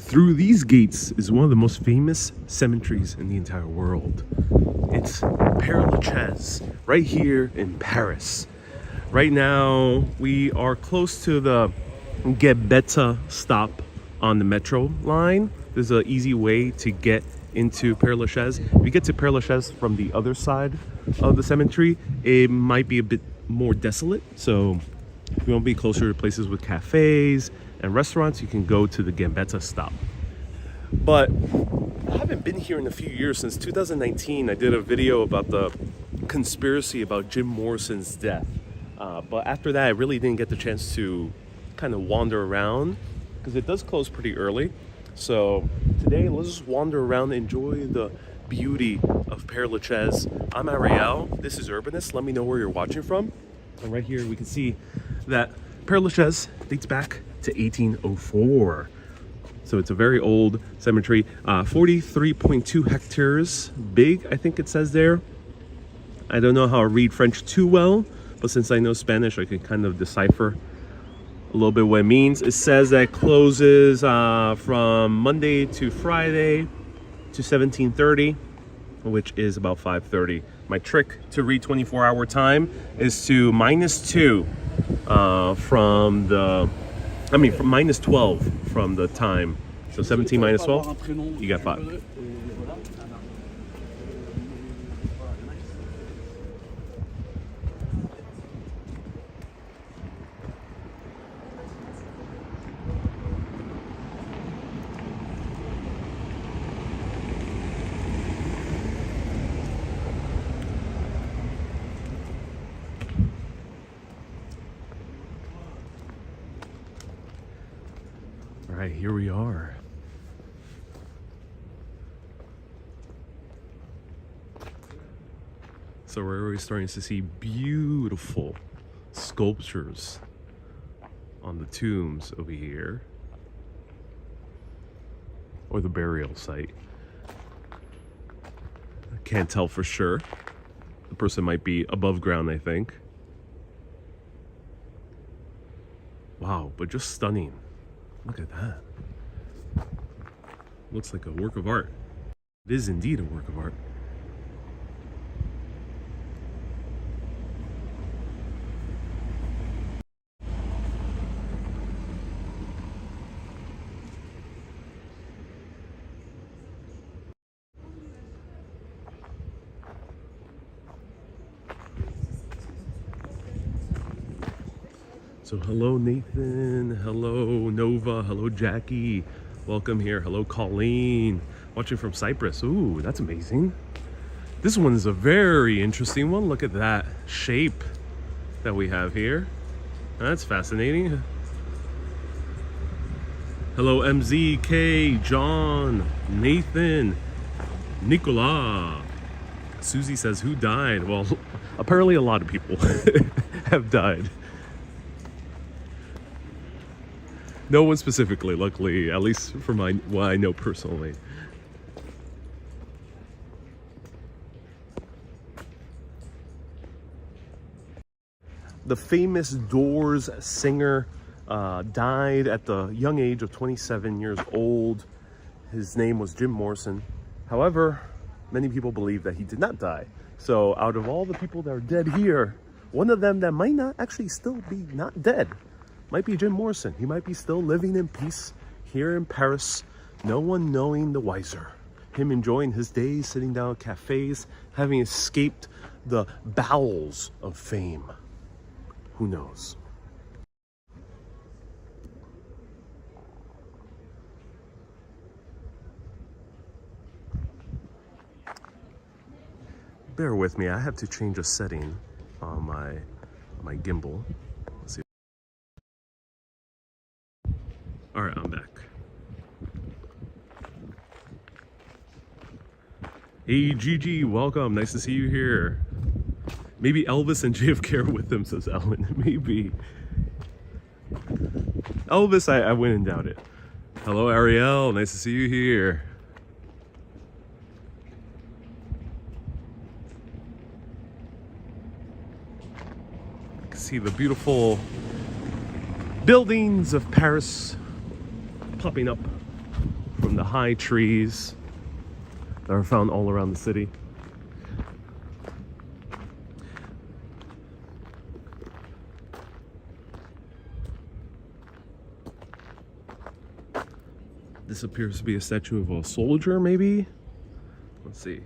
Through these gates is one of the most famous cemeteries in the entire world. It's Père-Lachaise, right here in Paris. Right now, we are close to the Gambetta stop on the metro line. There's an easy way to get into Père-Lachaise. If you get to Père-Lachaise from the other side of the cemetery, it might be a bit more desolate. So if you want to be closer to places with cafes and restaurants, you can go to the Gambetta stop. But I haven't been here in a few years. Since 2019, I did a video about the conspiracy about Jim Morrison's death. But after that, I really didn't get the chance to kind of wander around because it does close pretty early. So today, let's just wander around and enjoy the beauty of Père-Lachaise. I'm Ariel. This is Urbanist. Let me know where you're watching from. And right here, we can see that Père-Lachaise dates back to 1804. So it's a very old cemetery, 43.2 hectares big, I think it says there. I don't know how to read French too well, but since I know Spanish, I can kind of decipher a little bit what it means. It says that it closes from Monday to Friday to 17:30, which is about 5:30. My trick to read 24-hour time is to -2 from -12 from the time. So 17 minus 12, you got 5. All right, here we are. So we're already starting to see beautiful sculptures on the tombs over here, or the burial site. I can't tell for sure. The person might be above ground, I think. Wow, but just stunning. Look at that. Looks like a work of art. It is indeed a work of art. So hello Nathan, hello Nova, hello Jackie, welcome here, hello Colleen, watching from Cyprus. Ooh, that's amazing. This one is a very interesting one. Look at that shape that we have here. That's fascinating. Hello MZK, John, Nathan, Nicola. Susie says, who died? Well, apparently a lot of people have died. No one specifically, luckily, at least from what I know personally. The famous Doors singer died at the young age of 27 years old. His name was Jim Morrison. However, many people believe that he did not die. So out of all the people that are dead here, one of them that might not actually still be not dead might be Jim Morrison. He might be still living in peace here in Paris, no one knowing the wiser. Him enjoying his days sitting down at cafes, having escaped the bowels of fame. Who knows? Bear with me, I have to change a setting on my gimbal. Let's see. All right, I'm back. Hey Gigi, welcome. Nice to see you here. Maybe Elvis and JFK are with him, says Ellen. Maybe. Elvis, I wouldn't doubt it. Hello Ariel, nice to see you here. You can see the beautiful buildings of Paris popping up from the high trees that are found all around the city. This appears to be a statue of a soldier, maybe? Let's see.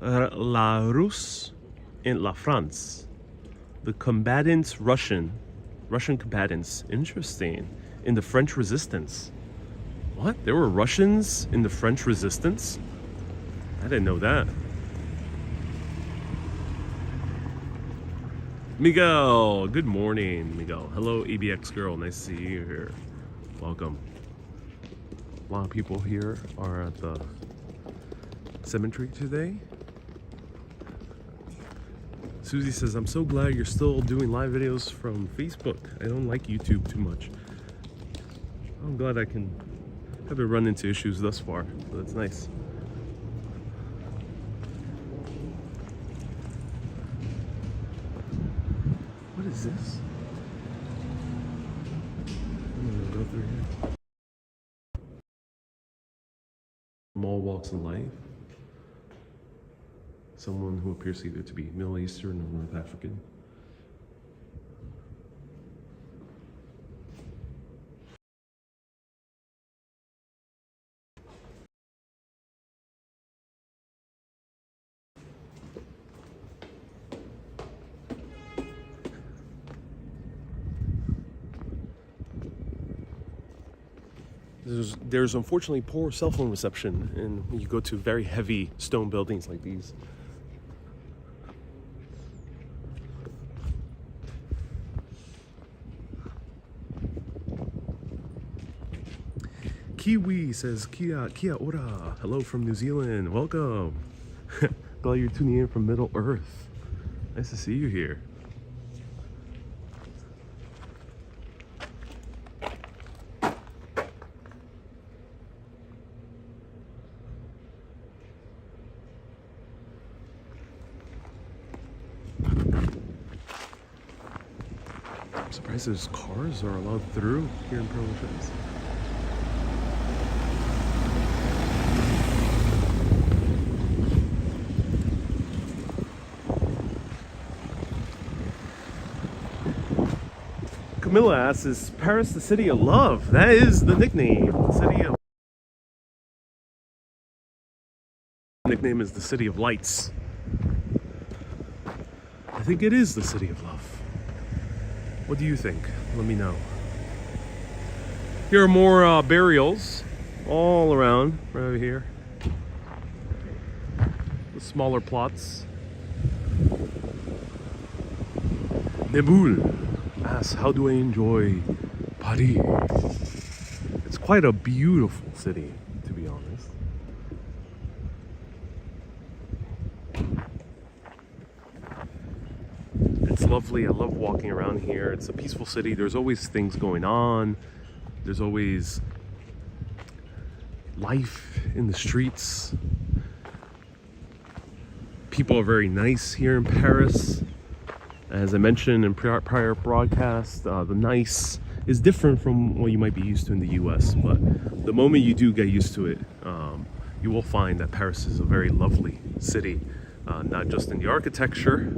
La Russe in La France. The combatants, Russian combatants. Interesting. In the French resistance. What? There were Russians in the French resistance? I didn't know that. Miguel, good morning, Miguel. Hello, ABX girl. Nice to see you here. Welcome. A lot of people here are at the cemetery today. Susie says, I'm so glad you're still doing live videos from Facebook. I don't like YouTube too much. I'm glad I haven't run into issues thus far, so that's nice. What is this? I'm gonna go through here. From all walks of life. Someone who appears either to be Middle Eastern or North African. There's unfortunately poor cell phone reception when you go to very heavy stone buildings like these. Kiwi says, Kia ora. Hello from New Zealand. Welcome. Glad you're tuning in from Middle Earth. Nice to see you here. I'm surprised those cars are allowed through here in Père-Lachaise. Camilla asks, is Paris the city of love? That is the nickname. The city of... nickname is the city of lights. I think it is the city of love. What do you think? Let me know. Here are more burials all around, right over here. The smaller plots. Nebul asks, how do I enjoy Paris? It's quite a beautiful city, to be honest. It's lovely. I love walking around here. It's a peaceful city. There's always things going on. There's always life in the streets. People are very nice here in Paris. As I mentioned in prior broadcasts, the nice is different from what you might be used to in the US, but the moment you do get used to it, you will find that Paris is a very lovely city, not just in the architecture,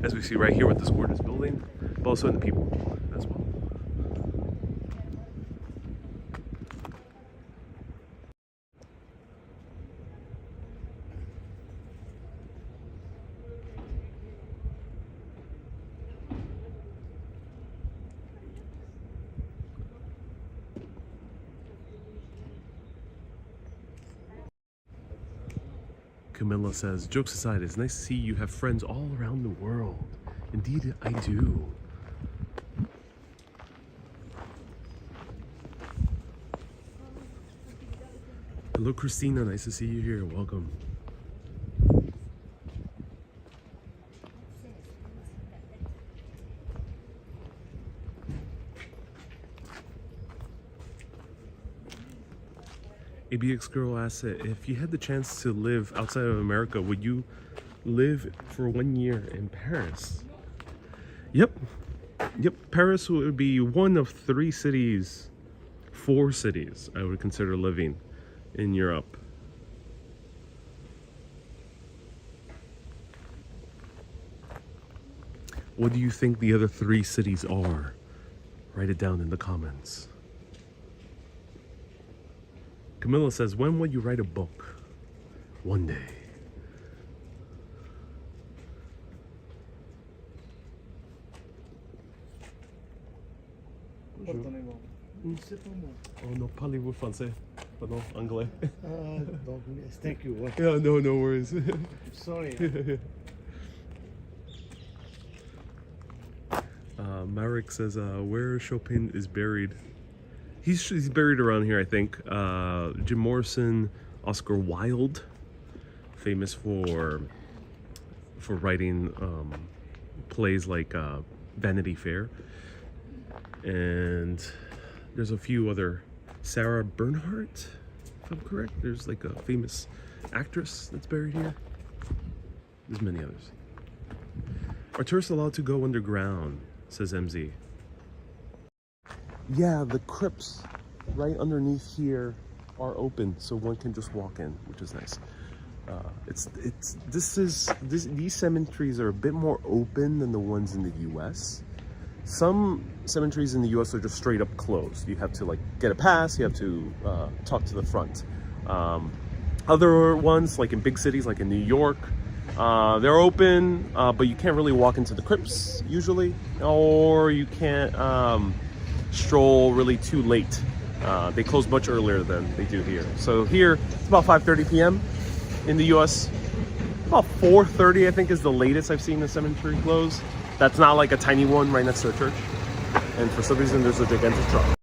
as we see right here with this gorgeous building, but also in the people as well. Camilla says, jokes aside, it's nice to see you have friends all around the world. Indeed, I do. Hello, Christina. Nice to see you here. Welcome. ABX Girl asks, if you had the chance to live outside of America, would you live for 1 year in Paris? Yep. Paris would be one of 3 cities 4 cities I would consider living in Europe. What do you think the other 3 cities are? Write it down in the comments. Camilla says, when will you write a book? One day. Bonjour. Oh no, parlez-vous français? Pardon, anglais. Donc, thank you. Yeah, no worries. Sorry. Marek says, where Chopin is buried. He's buried around here, I think. Jim Morrison, Oscar Wilde, famous for writing plays like Vanity Fair. And there's a few other. Sarah Bernhardt, if I'm correct. There's like a famous actress that's buried here. There's many others. Are tourists allowed to go underground? Says MZ. Yeah, the crypts right underneath here are open, so one can just walk in, which is nice. These cemeteries are a bit more open than the ones in the U.S. Some cemeteries in the U.S. are just straight up closed. You have to like get a pass. You have to talk to the front. Other ones, like in big cities, like in New York, they're open, but you can't really walk into the crypts usually, or you can't stroll really too late. They close much earlier than they do here. So here, it's about 5:30 p.m. In the U.S. About 4:30, I think, is the latest I've seen the cemetery close. That's not like a tiny one right next to a church. And for some reason, there's a gigantic truck.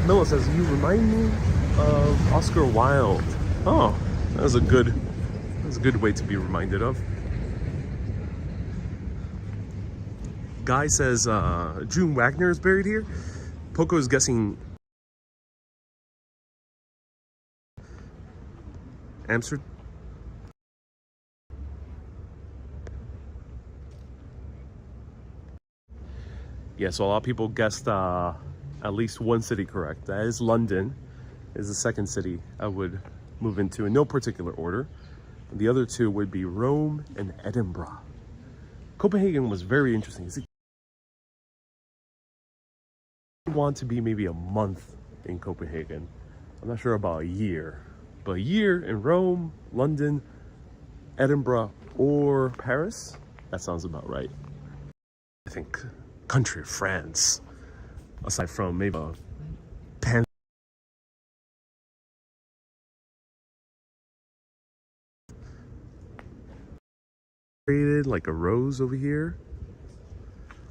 Camilla says, you remind me of Oscar Wilde. Oh, that's a good way to be reminded of. Guy says, June Wagner is buried here. Poco is guessing Amsterdam. Yeah, so a lot of people guessed at least one city correct. That is London, is the second city I would move into in no particular order. And the other 2 would be Rome and Edinburgh. Copenhagen was very interesting. I want to be maybe a month in Copenhagen. I'm not sure about a year. But a year in Rome, London, Edinburgh, or Paris, that sounds about right. I think country of France, aside from maybe a like a rose over here.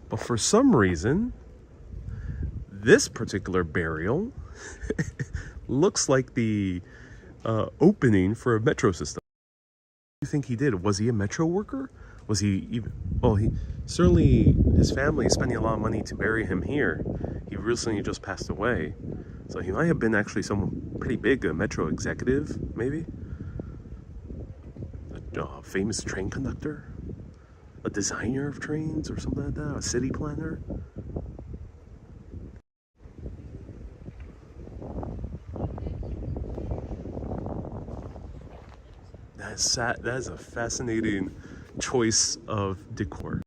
But for some reason, this particular burial looks like the opening for a metro system. What do you think he did? Was he a metro worker? Was he even... Well, he certainly, his family is spending a lot of money to bury him here. He recently just passed away. So he might have been actually someone pretty big, a metro executive, maybe? A famous train conductor? A designer of trains or something like that? A city planner? That is a fascinating choice of decor.